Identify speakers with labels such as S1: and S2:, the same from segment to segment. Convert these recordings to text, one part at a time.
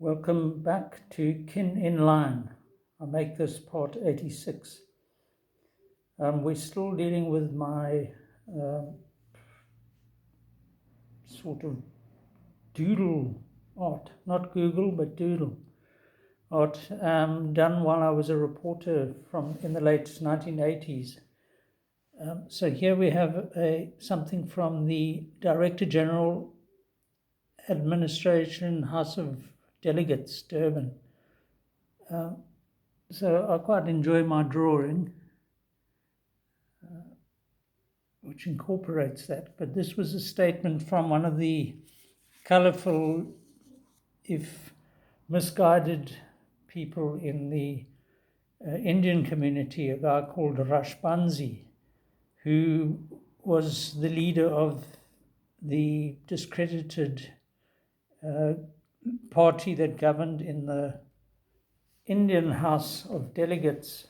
S1: Welcome back to Kin in Line. I make this part 86. We're still dealing with my sort of doodle art, not Google, but doodle art, done while I was a reporter in the late 1980s. So here we have something from the Director General Administration House of Delegates, Durban. So I quite enjoy my drawing, which incorporates that. But this was a statement from one of the colourful, if misguided people in the Indian community, a guy called Rashbansi, who was the leader of the discredited party that governed in the Indian House of Delegates.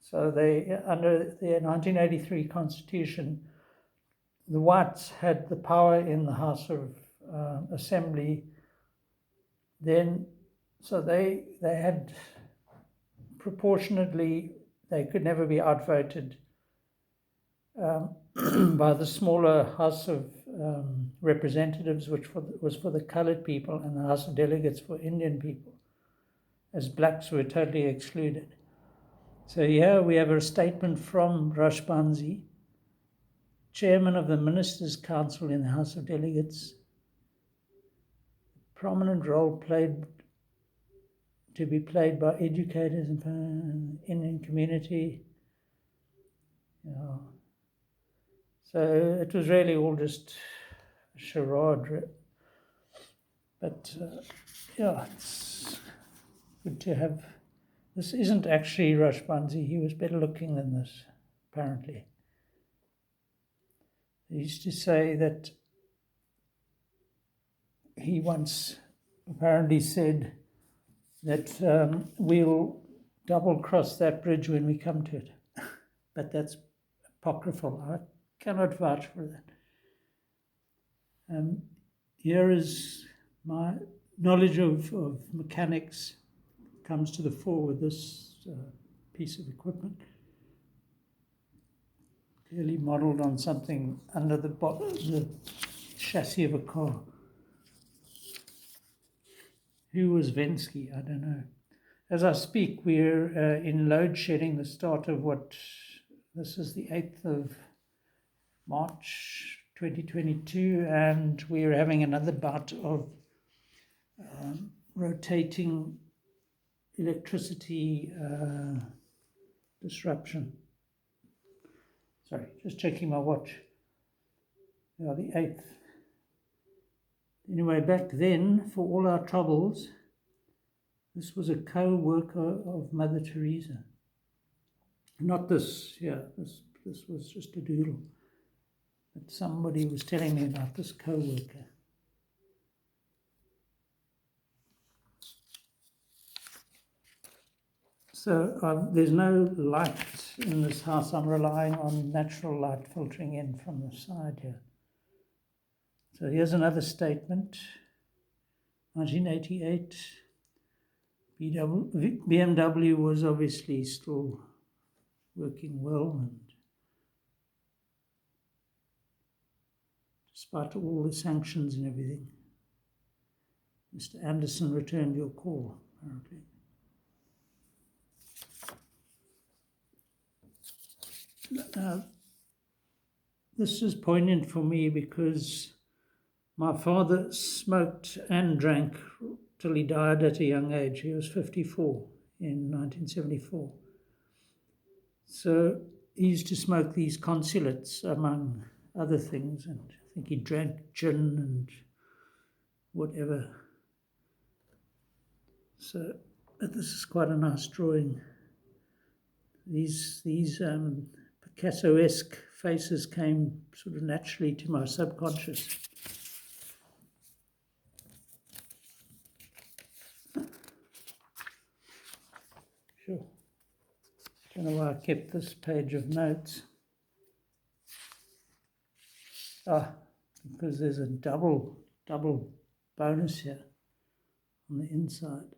S1: So they, under the 1983 Constitution, the whites had the power in the House of Assembly then. So they had proportionately, they could never be outvoted by the smaller House of Representatives, which was for the colored people, and the House of Delegates for Indian people, as blacks were totally excluded. So here we have a statement from Rashbansi, Chairman of the Ministers' Council in the House of Delegates. Prominent role to be played by educators in the Indian community. Yeah. So it was really all just a charade. But yeah, it's good to have. This isn't actually Rashbansi. He was better looking than this, apparently. He used to say that he once apparently said that we'll double-cross that bridge when we come to it. But that's apocryphal. I cannot vouch for that. Here is my knowledge of mechanics comes to the fore with this piece of equipment, clearly modelled on something under the chassis of a car. Who was Vensky? I don't know. As I speak, we're in load shedding, the start of this is the 8th of March 2022, and we're having another bout of rotating electricity disruption. Sorry, just checking my watch. Yeah, the 8th. Anyway, back then, for all our troubles, this was a co-worker of Mother Teresa. Not this, yeah, this was just a doodle. But somebody was telling me about this co-worker. So there's no light in this house. I'm relying on natural light filtering in from the side here. So here's another statement. 1988, BMW was obviously still working well, and despite all the sanctions and everything. Mr. Anderson returned your call, apparently. This is poignant for me because my father smoked and drank till he died at a young age. He was 54 in 1974. So he used to smoke these consulates, among other things, and I think he drank gin and whatever. So, but this is quite a nice drawing. These Picasso-esque faces came sort of naturally to my subconscious. Sure. Don't know why I kept this page of notes. Because there's a double bonus here. on the inside.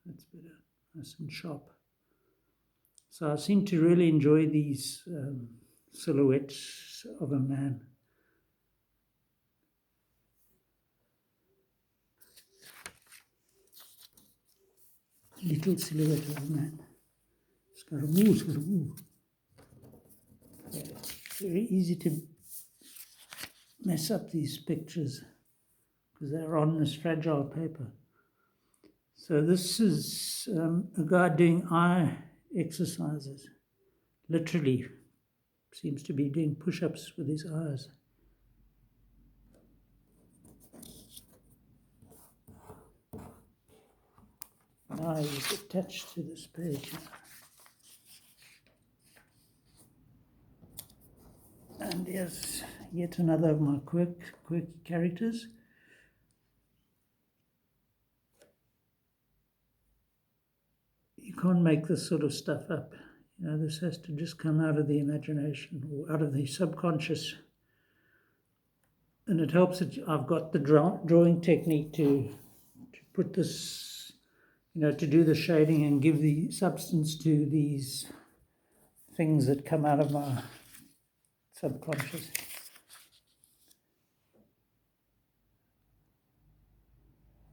S1: That's better, nice and sharp. So I seem to really enjoy these silhouettes of a man. Little silhouette of a man. Scaramouche. Yeah, very easy to mess up these pictures because they're on this fragile paper. So this is a guy doing eye exercises. Literally seems to be doing push-ups with his eyes. Now he's attached to this page. And here's yet another of my quirky characters. You can't make this sort of stuff up. You know, this has to just come out of the imagination or out of the subconscious. And it helps that I've got the drawing technique to put this, you know, to do the shading and give the substance to these things that come out of my subconscious.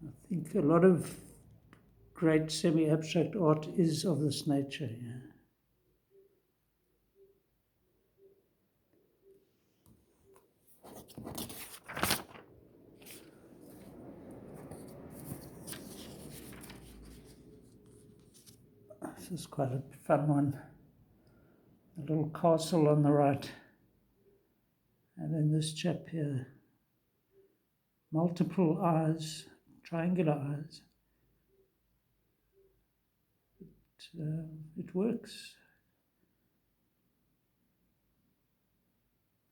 S1: I think a lot of great semi-abstract art is of this nature. Yeah. This is quite a fun one. A little castle on the right. And then this chap here. Multiple eyes, triangular eyes. It works.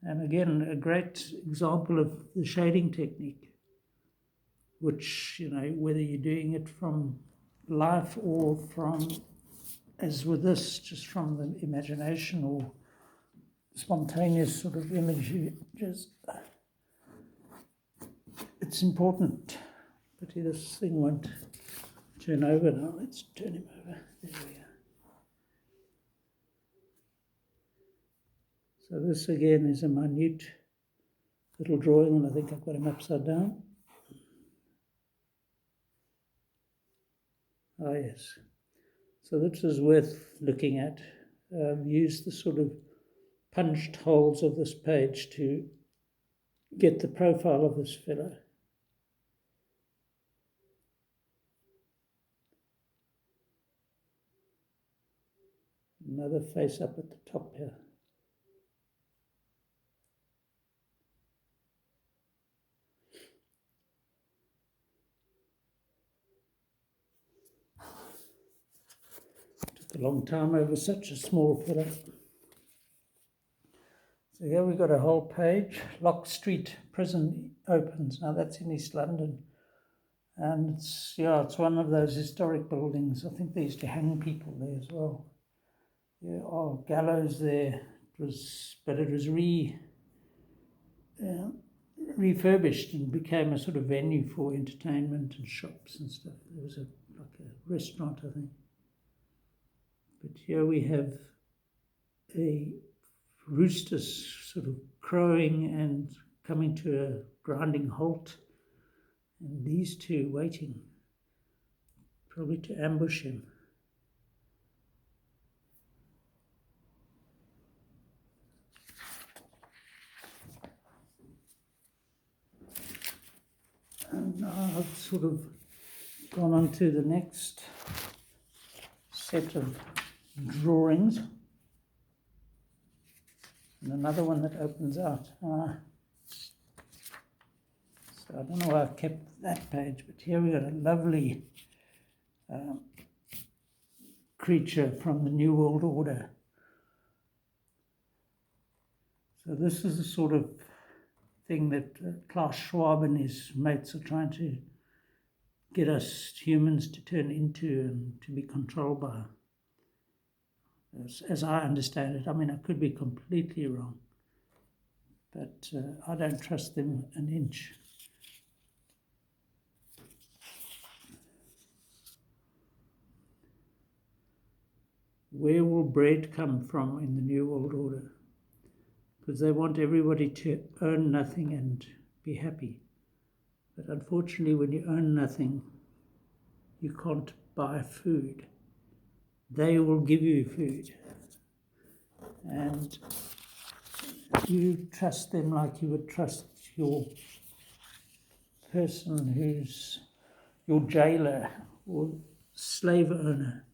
S1: And again, a great example of the shading technique, which, you know, whether you're doing it from life or from, as with this, just from the imagination or spontaneous sort of images, it's important. But this thing won't turn over now. Let's turn him over. There we are. So this again is a minute little drawing, and I think I've got him upside down. Ah, yes. So this is worth looking at. Use the sort of punched holes of this page to get the profile of this fellow. Another face up at the top here. Took a long time over such a small fellow. So here we've got a whole page. Lock Street Prison opens. Now that's in East London. And it's one of those historic buildings. I think they used to hang people there as well. There are gallows there. But it was refurbished and became a sort of venue for entertainment and shops and stuff. There was like a restaurant, I think. But here we have a rooster sort of crowing and coming to a grinding halt, and these two waiting, probably to ambush him. And now I've sort of gone on to the next set of drawings. And another one that opens out. So I don't know why I've kept that page, but here we got a lovely creature from the New World Order. So this is the sort of thing that Klaus Schwab and his mates are trying to get us humans to turn into and to be controlled by. as I understand it. I mean, I could be completely wrong, but I don't trust them an inch. Where will bread come from in the New World Order? Because they want everybody to own nothing and be happy. But unfortunately, when you own nothing, you can't buy food. They will give you food. And you trust them like you would trust your person who's your jailer or slave owner.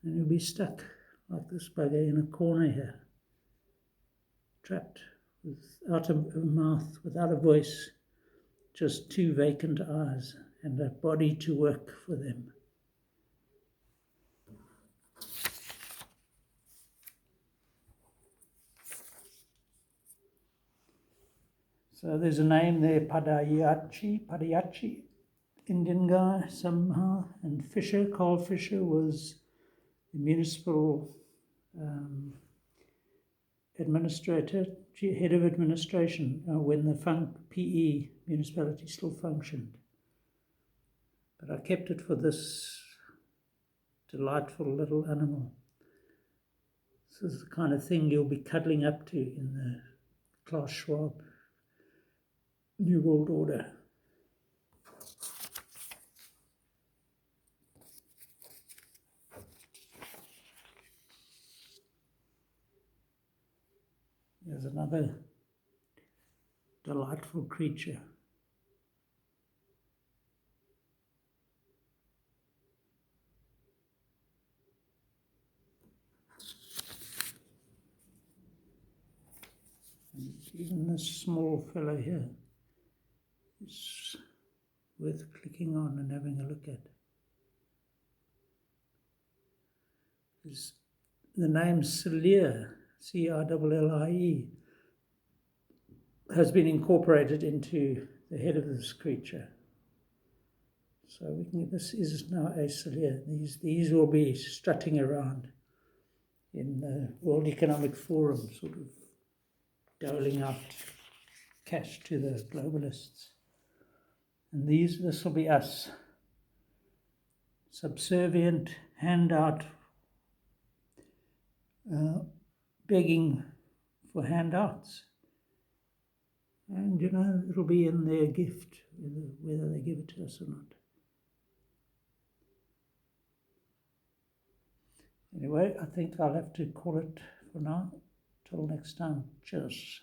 S1: And you'll be stuck like this bugger in a corner here, trapped without a mouth, without a voice, just two vacant eyes and a body to work for them. So there's a name there, Padayachi, Indian guy somehow, and Fisher, Carl Fisher, was the municipal administrator, head of administration when the PE municipality still functioned. But I kept it for this delightful little animal. This is the kind of thing you'll be cuddling up to in the Klaus Schwab New World Order. There's another delightful creature. And even this small fellow here is worth clicking on and having a look at. The name Cirlie, Cirlie, has been incorporated into the head of this creature. So this is now a Cirlie. These will be strutting around in the World Economic Forum, sort of doling out cash to the globalists. And this will be us, subservient, handout, begging for handouts. And, it'll be in their gift, whether they give it to us or not. Anyway, I think I'll have to call it for now. Till next time. Cheers.